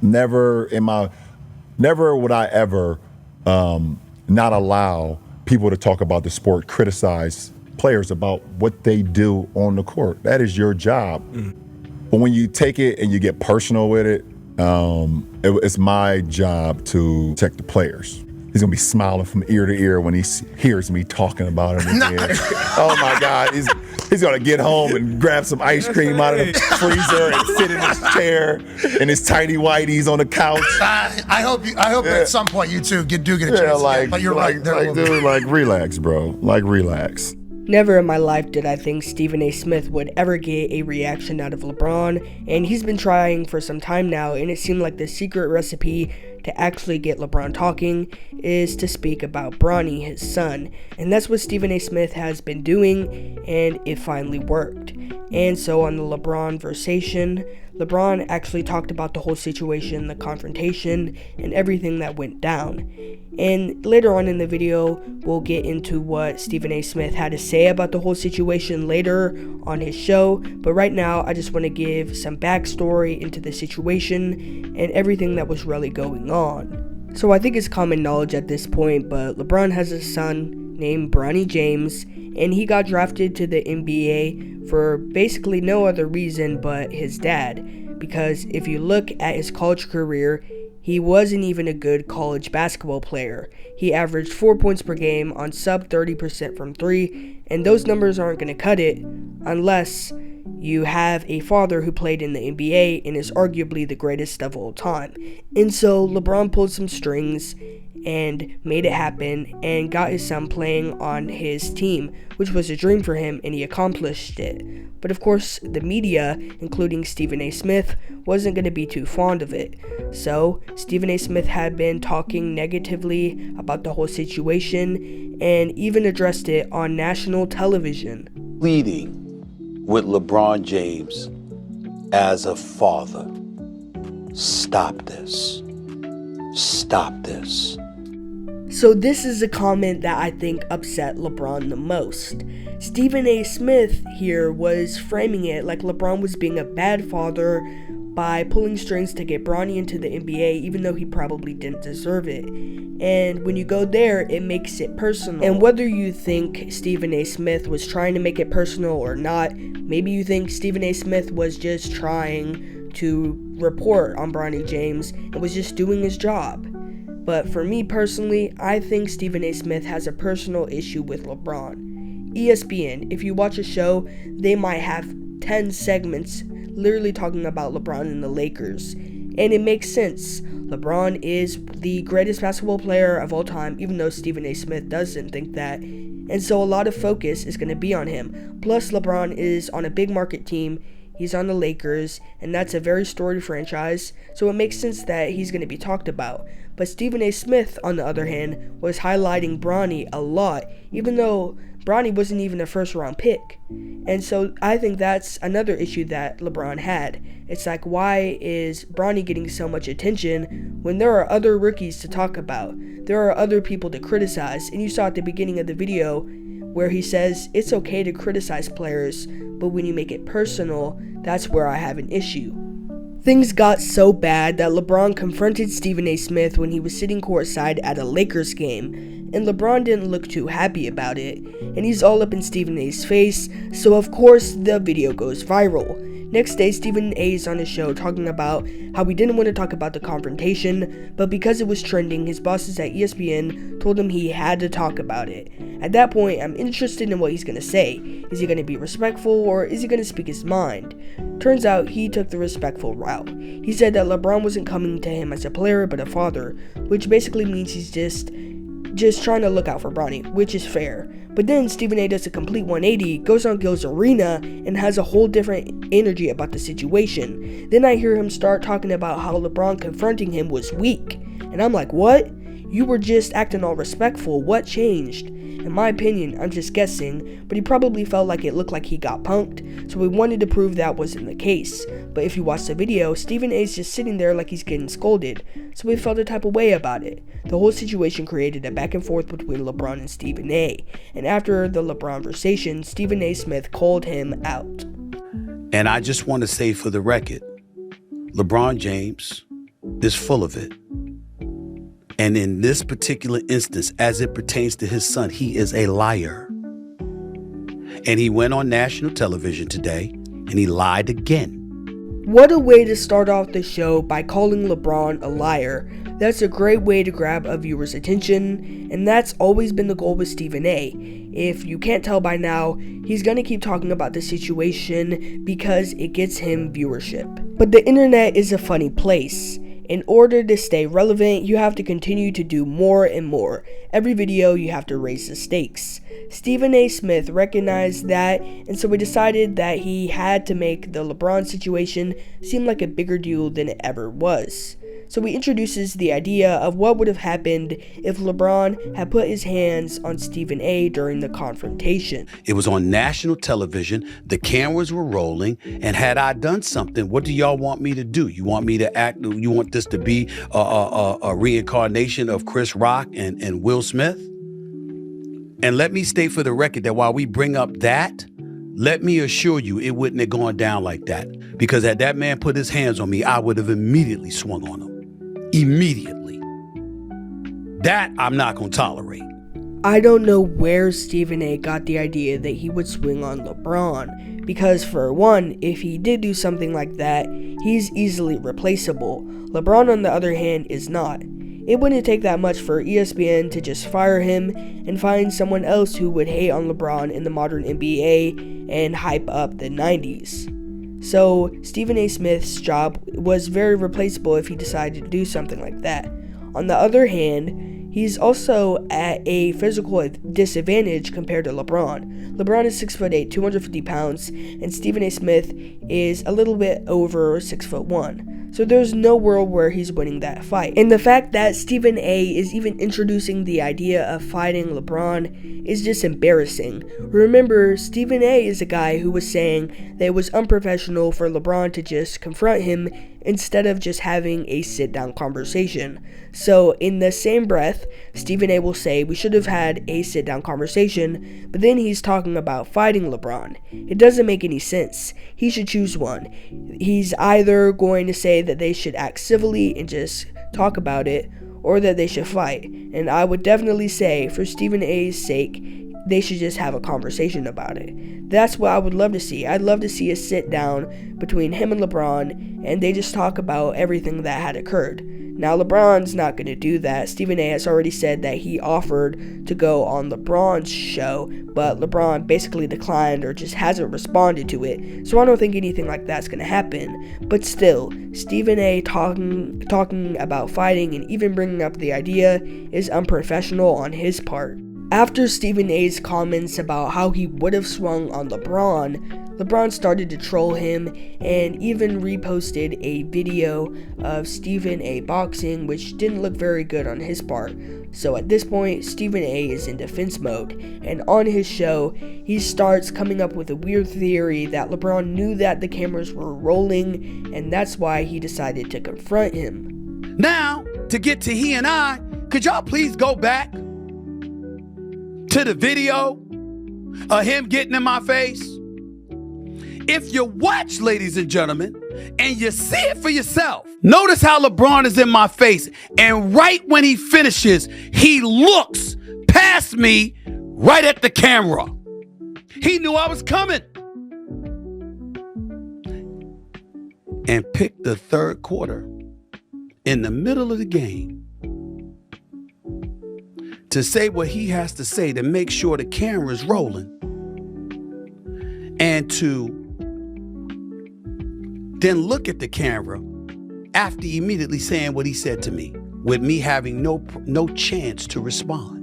Never would I ever not allow people to talk about the sport, criticize players about what they do on the court. That is your job. But when you take it and you get personal with it, it's my job to protect the players. He's gonna be smiling from ear to ear when he hears me talking about him again. Oh my God, he's gonna get home and grab some ice cream out of the freezer and sit in his chair in his tighty whities on the couch. I hope at some point you two do get a chance. Like, but you're right. Dude, relax, bro. Like, relax. Never in my life did I think Stephen A. Smith would ever get a reaction out of LeBron, and he's been trying for some time now, and it seemed like the secret recipe to actually get LeBron talking is to speak about Bronny, his son. And that's what Stephen A. Smith has been doing, and it finally worked. And so on the LeBron versation, LeBron actually talked about the whole situation, the confrontation, and everything that went down. And later on in the video, we'll get into what Stephen A. Smith had to say about the whole situation later on his show. But right now, I just want to give some backstory into the situation and everything that was really going on. So I think it's common knowledge at this point, but LeBron has a son named Bronny James, and he got drafted to the NBA for basically no other reason but his dad. Because if you look at his college career, he wasn't even a good college basketball player. He averaged 4 points per game on sub 30% from 3, and those numbers aren't going to cut it unless you have a father who played in the NBA and is arguably the greatest of all time. And so LeBron pulled some strings and made it happen and got his son playing on his team, which was a dream for him, and he accomplished it. But of course, the media, including Stephen A. Smith, wasn't going to be too fond of it. So Stephen A. Smith had been talking negatively about the whole situation and even addressed it on national television. Pleading with LeBron James as a father, stop this. Stop this. So this is a comment that I think upset LeBron the most. Stephen A. Smith here was framing it like LeBron was being a bad father by pulling strings to get Bronny into the NBA, even though he probably didn't deserve it. And when you go there, it makes it personal. And whether you think Stephen A. Smith was trying to make it personal or not, maybe you think Stephen A. Smith was just trying to report on Bronny James and was just doing his job. But for me personally, I think Stephen A. Smith has a personal issue with LeBron. ESPN, if you watch a show, they might have 10 segments literally talking about LeBron and the Lakers. And it makes sense. LeBron is the greatest basketball player of all time, even though Stephen A. Smith doesn't think that. And so a lot of focus is going to be on him. Plus, LeBron is on a big market team. He's on the Lakers, and that's a very storied franchise, so it makes sense that he's going to be talked about. But Stephen A. Smith, on the other hand, was highlighting Bronny a lot, even though Bronny wasn't even a first-round pick. And so I think that's another issue that LeBron had. It's like, why is Bronny getting so much attention when there are other rookies to talk about? There are other people to criticize, and you saw at the beginning of the video where he says it's okay to criticize players, but when you make it personal, that's where I have an issue. Things got so bad that LeBron confronted Stephen A. Smith when he was sitting courtside at a Lakers game, and LeBron didn't look too happy about it, and he's all up in Stephen A.'s face, so of course the video goes viral. Next day, Stephen A. is on his show talking about how he didn't want to talk about the confrontation, but because it was trending, his bosses at ESPN told him he had to talk about it. At that point, I'm interested in what he's going to say. Is he going to be respectful, or is he going to speak his mind? Turns out he took the respectful route. He said that LeBron wasn't coming to him as a player, but a father, which basically means he's just trying to look out for Bronny, which is fair. But then Stephen A. does a complete 180, goes on Gil's Arena, and has a whole different energy about the situation. Then I hear him start talking about how LeBron confronting him was weak. And I'm like, what? You were just acting all respectful. What changed? In my opinion, I'm just guessing, but he probably felt like it looked like he got punked, so he wanted to prove that wasn't the case. But if you watch the video, Stephen A's just sitting there like he's getting scolded, so he felt a type of way about it. The whole situation created a back and forth between LeBron and Stephen A. And after the LeBron conversation, Stephen A. Smith called him out. And I just want to say for the record, LeBron James is full of it. And in this particular instance, as it pertains to his son, he is a liar. And he went on national television today and he lied again. What a way to start off the show by calling LeBron a liar. That's a great way to grab a viewer's attention, and that's always been the goal with Stephen A. If you can't tell by now, he's gonna keep talking about the situation because it gets him viewership. But the internet is a funny place. In order to stay relevant, you have to continue to do more and more. Every video, you have to raise the stakes. Stephen A. Smith recognized that, and so he decided that he had to make the LeBron situation seem like a bigger deal than it ever was. So he introduces the idea of what would have happened if LeBron had put his hands on Stephen A. during the confrontation. It was on national television, the cameras were rolling, and had I done something, what do y'all want me to do? You want me to act, you want this to be a reincarnation of Chris Rock and Will Smith? And let me state for the record that while we bring up that, let me assure you it wouldn't have gone down like that. Because had that man put his hands on me, I would have immediately swung on him. Immediately. That I'm not going to tolerate. I don't know where Stephen A. got the idea that he would swing on LeBron, because for one, if he did do something like that, he's easily replaceable. LeBron, on the other hand, is not. It wouldn't take that much for ESPN to just fire him and find someone else who would hate on LeBron in the modern NBA and hype up the 90s. So Stephen A. Smith's job was very replaceable if he decided to do something like that. On the other hand, he's also at a physical disadvantage compared to LeBron. LeBron is 6'8", 250 pounds, and Stephen A. Smith is a little bit over 6'1". So there's no world where he's winning that fight. And the fact that Stephen A. is even introducing the idea of fighting LeBron is just embarrassing. Remember, Stephen A. is a guy who was saying that it was unprofessional for LeBron to just confront him instead of just having a sit-down conversation. So in the same breath, Stephen A. will say we should have had a sit-down conversation, but then he's talking about fighting LeBron. It doesn't make any sense. He should choose one. He's either going to say that they should act civilly and just talk about it, or that they should fight. And I would definitely say, for Stephen A.'s sake, they should just have a conversation about it. That's what I would love to see. I'd love to see a sit down between him and LeBron, and they just talk about everything that had occurred. Now, LeBron's not going to do that. Stephen A. has already said that he offered to go on LeBron's show, but LeBron basically declined or just hasn't responded to it. So I don't think anything like that's going to happen. But still, Stephen A. talking about fighting and even bringing up the idea is unprofessional on his part. After Stephen A.'s comments about how he would have swung on LeBron started to troll him and even reposted a video of Stephen A. boxing, which didn't look very good on his part. So at this point, Stephen A. is in defense mode, and on his show, he starts coming up with a weird theory that LeBron knew that the cameras were rolling, and that's why he decided to confront him. Now, to get to he and I, could y'all please go back to the video of him getting in my face? If you watch, ladies and gentlemen, and you see it for yourself, notice how LeBron is in my face, and right when he finishes, he looks past me right at the camera. He knew I was coming. And picked the third quarter in the middle of the game to say what he has to say to make sure the camera's rolling, and to then look at the camera after immediately saying what he said to me, with me having no chance to respond.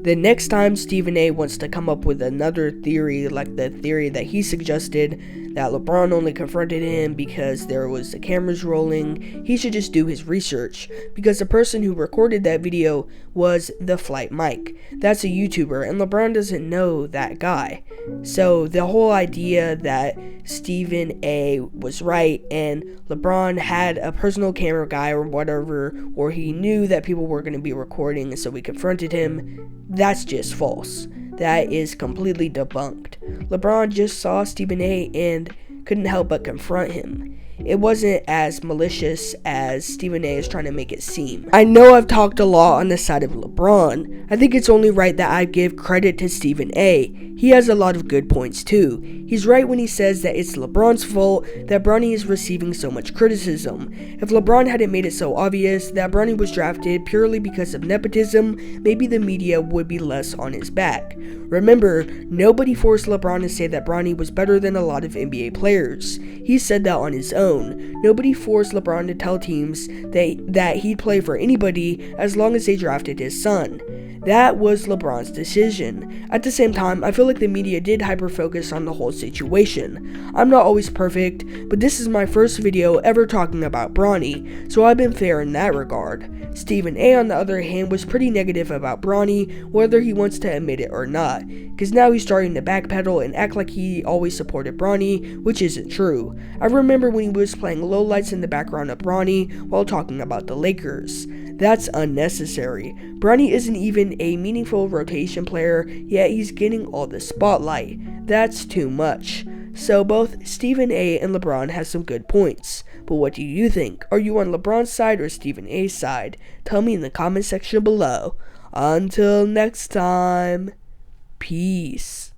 The next time Stephen A. wants to come up with another theory, like the theory that he suggested, that LeBron only confronted him because there was the cameras rolling, he should just do his research, because the person who recorded that video was The Flight Mike. That's a YouTuber, and LeBron doesn't know that guy. So the whole idea that Stephen A. was right and LeBron had a personal camera guy or whatever, or he knew that people were going to be recording and so he confronted him, that's just false. That is completely debunked. LeBron just saw Stephen A. and couldn't help but confront him. it wasn't as malicious as Stephen A is trying to make it seem. I know I've talked a lot on the side of LeBron. I think it's only right that I give credit to Stephen A. He has a lot of good points too. He's right when he says that it's LeBron's fault that Bronny is receiving so much criticism. If LeBron hadn't made it so obvious that Bronny was drafted purely because of nepotism, maybe the media would be less on his back. Remember, nobody forced LeBron to say that Bronny was better than a lot of NBA players. He said that on his own. Nobody forced LeBron to tell teams that he'd play for anybody as long as they drafted his son. That was LeBron's decision. At the same time, I feel like the media did hyper-focus on the whole situation. I'm not always perfect, but this is my first video ever talking about Bronny, so I've been fair in that regard. Stephen A, on the other hand, was pretty negative about Bronny, whether he wants to admit it or not, because now he's starting to backpedal and act like he always supported Bronny, which isn't true. I remember when he was playing lowlights in the background of Bronny while talking about the Lakers. That's unnecessary. Bronny isn't even a meaningful rotation player, yet he's getting all the spotlight. That's too much. So both Stephen A and LeBron have some good points. But what do you think? Are you on LeBron's side or Stephen A's side? Tell me in the comment section below. Until next time, peace.